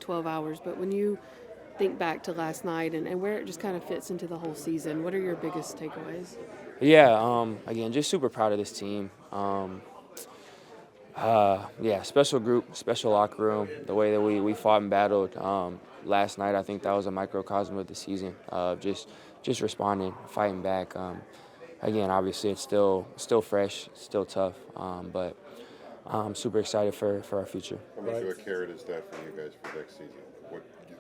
like 12 hours, but when you think back to last night and where it just kind of fits into the whole season, what are your biggest takeaways? Yeah, again, just super proud of this team. Yeah, special group, special locker room. The way that we fought and battled last night, I think that was a microcosm of the season. Just responding, fighting back. Again, obviously it's still fresh, still tough, but I'm super excited for our future. How much of a carrot is that for you guys for next season?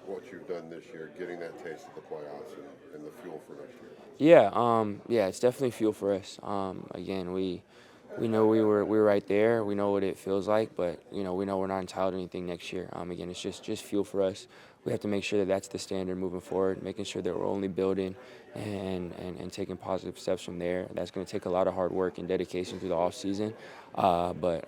What you've done this year, getting that taste of the playoffs and the fuel for next year? Yeah, it's definitely fuel for us. Again, we know we were right there. We know what it feels like, but we know we're not entitled to anything next year. Again, it's just fuel for us. We have to make sure that that's the standard moving forward, making sure that we're only building and taking positive steps from there. That's going to take a lot of hard work and dedication through the off season. But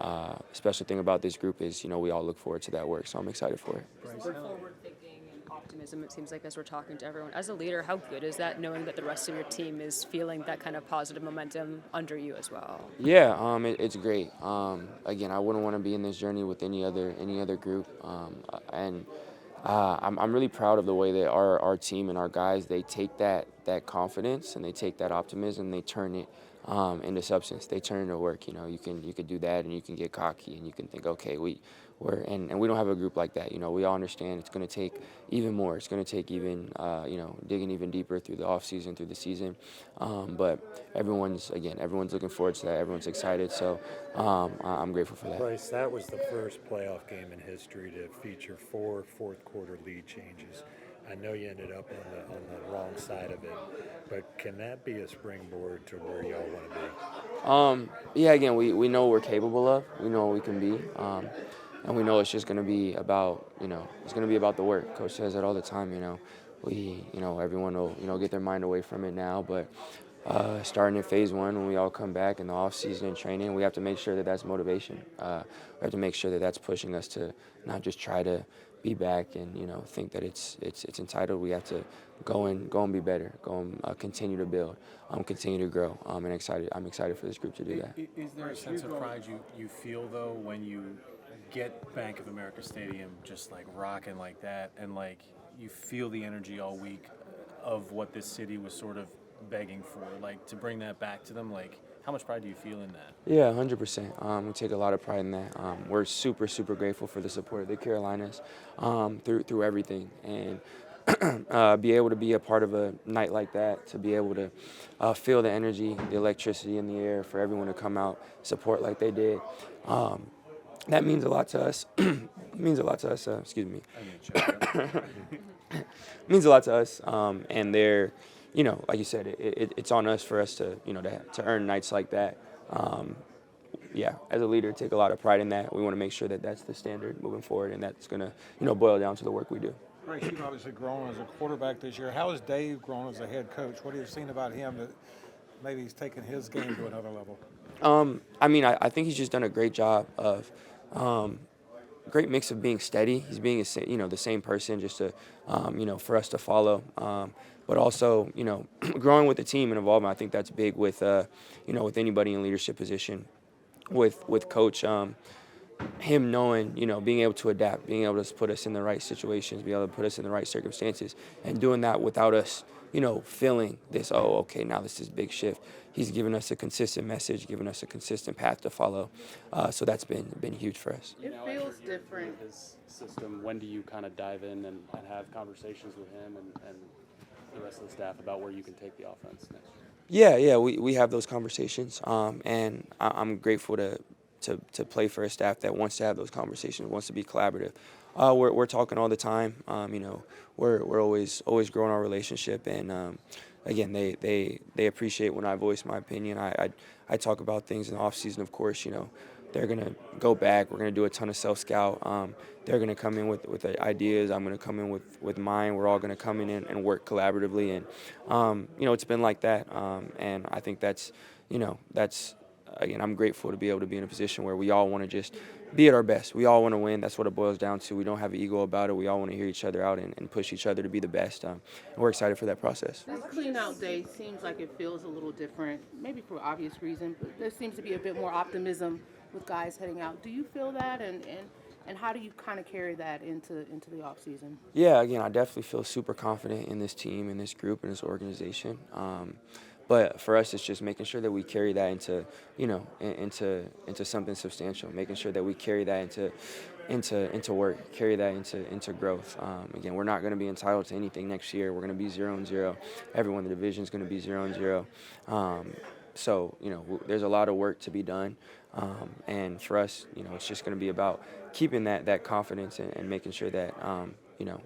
special thing about this group is we all look forward to that work, so I'm excited for it. For forward thinking and optimism, it seems like, as we're talking to everyone. As a leader, how good is that, knowing that the rest of your team is feeling that kind of positive momentum under you as well? Yeah, it's great. Again, I wouldn't want to be in this journey with any other group, and I'm really proud of the way that our team and our guys, they take that confidence and they take that optimism and they turn it into substance. They turn it into work. You can do that and you can get cocky and you can think, okay, and we don't have a group like that. We all understand it's going to take even more. It's going to take even digging even deeper through the off season, through the season. But everyone's looking forward to that. Everyone's excited. So I'm grateful for that. Bryce, that was the first playoff game in history to feature 4 fourth-quarter lead changes. I know you ended up on the wrong side of it, but can that be a springboard to where y'all want to be? Yeah, again, we know what we're capable of. We know what we can be. And we know it's just going to be about, it's going to be about the work. Coach says that all the time, everyone will, get their mind away from it now. But starting in phase one, when we all come back in the off season and training, we have to make sure that that's motivation. We have to make sure that that's pushing us to not just try to be back and, think that it's entitled. We have to go and be better, continue to build, continue to grow. I'm excited for this group to do that. Is there a sense of pride you feel, though, when you get Bank of America Stadium just like rocking like that, and like you feel the energy all week of what this city was sort of begging for, like to bring that back to them? Like, how much pride do you feel in that? Yeah, 100%. We take a lot of pride in that. We're super grateful for the support of the Carolinas through everything, and be able to be a part of a night like that, to be able to feel the energy, the electricity in the air, for everyone to come out, support like they did. That means a lot to us. It means a lot to us. Excuse me. It means a lot to us. And they're, like you said, it's on us for us to, to earn nights like that. Yeah, as a leader, take a lot of pride in that. We want to make sure that that's the standard moving forward, and that's going to, boil down to the work we do. Bryce, you've obviously grown as a quarterback this year. How has Dave grown as a head coach? What have you seen about him that maybe he's taken his game to another level? I think he's just done a great job of great mix of being steady. He's being the same person, just to for us to follow. But also growing with the team and involvement. I think that's big with with anybody in leadership position. With Coach, him knowing, being able to adapt, being able to put us in the right situations, be able to put us in the right circumstances, and doing that without us, feeling this, okay, now this is a big shift. He's given us a consistent message, given us a consistent path to follow. So that's been huge for us. It feels different. His system. When do you kind of dive in and have conversations with him and the rest of the staff about where you can take the offense next year? Yeah, we have those conversations, and I'm grateful to play for a staff that wants to have those conversations, wants to be collaborative. We're talking all the time. We're always growing our relationship, and again, they appreciate when I voice my opinion. I talk about things in the off season, of course. They're gonna go back. We're gonna do a ton of self-scout. They're gonna come in with ideas. I'm gonna come in with mine. We're all gonna come in and work collaboratively, and it's been like that. And I think that's again, I'm grateful to be able to be in a position where we all want to just be at our best. We all want to win. That's what it boils down to. We don't have an ego about it. We all want to hear each other out and push each other to be the best. And we're excited for that process. This clean-out day seems like it feels a little different, maybe for obvious reason, but there seems to be a bit more optimism with guys heading out. Do you feel that? And And how do you kind of carry that into the off season? Yeah, again, I definitely feel super confident in this team, in this group, in this organization. But for us, it's just making sure that we carry that into, into something substantial. Making sure that we carry that into work, carry that into growth. Again, we're not going to be entitled to anything next year. We're going to be 0-0. Everyone in the division is going to be 0-0. So, there's a lot of work to be done. And for us, it's just going to be about keeping that confidence and making sure that,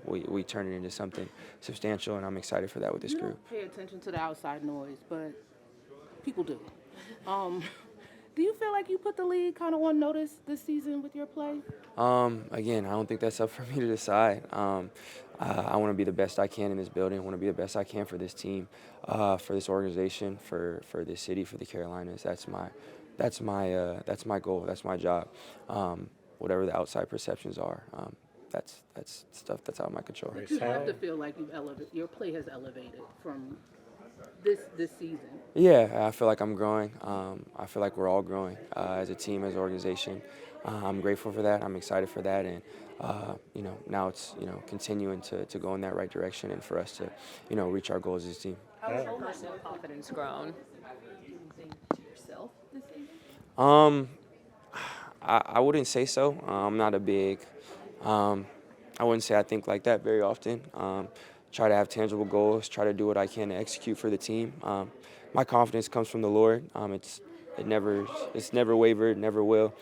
we turn it into something substantial. And I'm excited for that with this You group. don't pay attention to the outside noise, but people do. Do you feel like you put the league kind of on notice this season with your play? Again, I don't think that's up for me to decide. I want to be the best I can in this building. I want to be the best I can for this team, for this organization, for this city, for the Carolinas. That's my goal. That's my job. Whatever the outside perceptions are, that's stuff that's out of my control. But you have to feel like your play has elevated from this season. Yeah, I feel like I'm growing. I feel like we're all growing as a team, as an organization. I'm grateful for that. I'm excited for that, and now it's continuing to go in that right direction, and for us to reach our goals as a team. How has your personal confidence grown? I wouldn't say so. I'm not a big. I wouldn't say I think like that very often. Try to have tangible goals. Try to do what I can to execute for the team. My confidence comes from the Lord. It's never wavered, never will.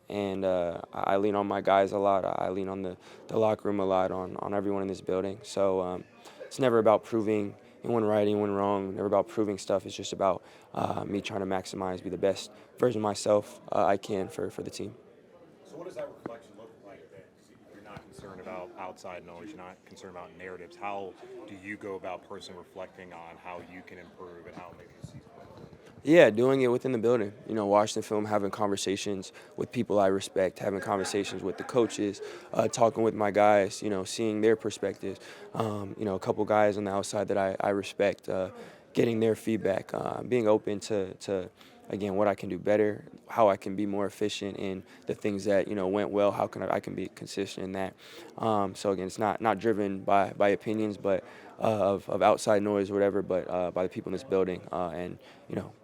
And I lean on my guys a lot. I lean on the locker room a lot, on everyone in this building. So it's never about proving anyone right, anyone wrong. Never about proving stuff. It's just about me trying to maximize, be the best version of myself I can for the team. So what does that reflection look like then? You're not concerned about outside noise. You're not concerned about narratives. How do you go about personally reflecting on how you can improve and how maybe the season will improve? Yeah, doing it within the building. Watching the film, having conversations with people I respect, having conversations with the coaches, talking with my guys, seeing their perspectives. A couple guys on the outside that I respect, getting their feedback, being open to again, what I can do better, how I can be more efficient in the things that, went well, how can I can be consistent in that. So again, it's not driven by opinions, but of outside noise or whatever, but by the people in this building and,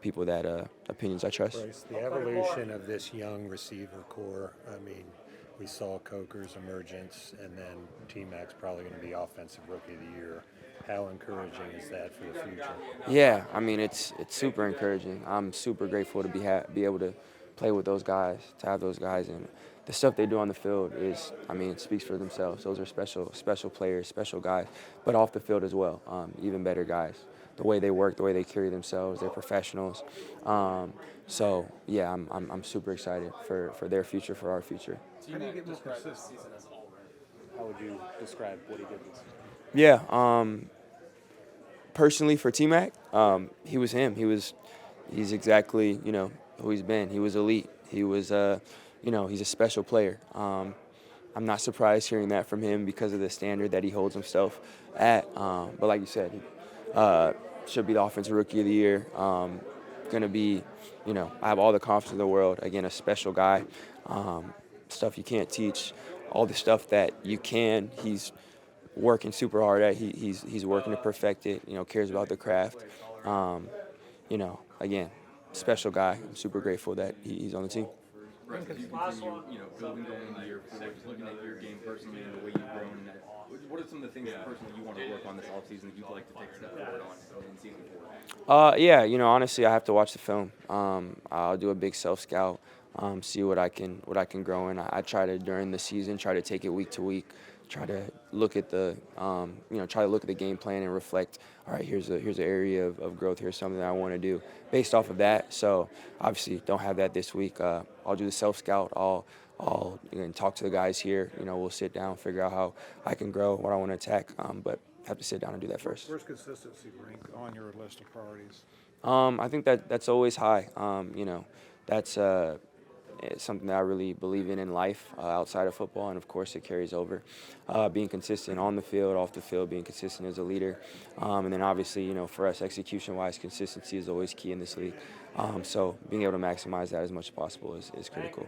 people that opinions I trust. Bryce, the evolution of this young receiver core, we saw Coker's emergence, and then T-Mac's probably going to be Offensive Rookie of the Year. How encouraging is that for the future? Yeah, it's super encouraging. I'm super grateful to be able to play with those guys, to have those guys, and the stuff they do on the field is, it speaks for themselves. Those are special players, special guys, but off the field as well, even better guys. The way they work, the way they carry themselves, they're professionals. So yeah, I'm super excited for their future, for our future. How do you get more consistent season as a whole? How would you describe what he did this season? Yeah, personally for T-Mac, he was him. He's exactly, who he's been. He was elite. He was, he's a special player. I'm not surprised hearing that from him because of the standard that he holds himself at. But like you said, should be the Offensive Rookie of the Year. Gonna be, I have all the confidence in the world. Again, a special guy. Stuff you can't teach. All the stuff that you can, he's working super hard at. He's working to perfect it. Cares about the craft. Again, special guy. I'm super grateful that he's on the team. Bryce, as you continue, building going into year 4, just looking at your game personally and the way you've grown, what are some of the things personally you want to work on this offseason that you'd like to take a step forward on in season 4? Yeah, honestly, I have to watch the film. I'll do a big self-scout, see what I can grow in. I try to, during the season, try to take it week to week, try to look at the, game plan and reflect. All right, here's an area of growth. Here's something that I want to do based off of that. So obviously, don't have that this week. I'll do the self scout. I'll talk to the guys here. We'll sit down, figure out how I can grow, what I want to attack. But have to sit down and do that first. Where's consistency rank on your list of priorities? I think that's always high. That's it's something that I really believe in life outside of football, and of course it carries over. Being consistent on the field, off the field, being consistent as a leader, and then obviously, for us, execution-wise, consistency is always key in this league. So being able to maximize that as much as possible is critical.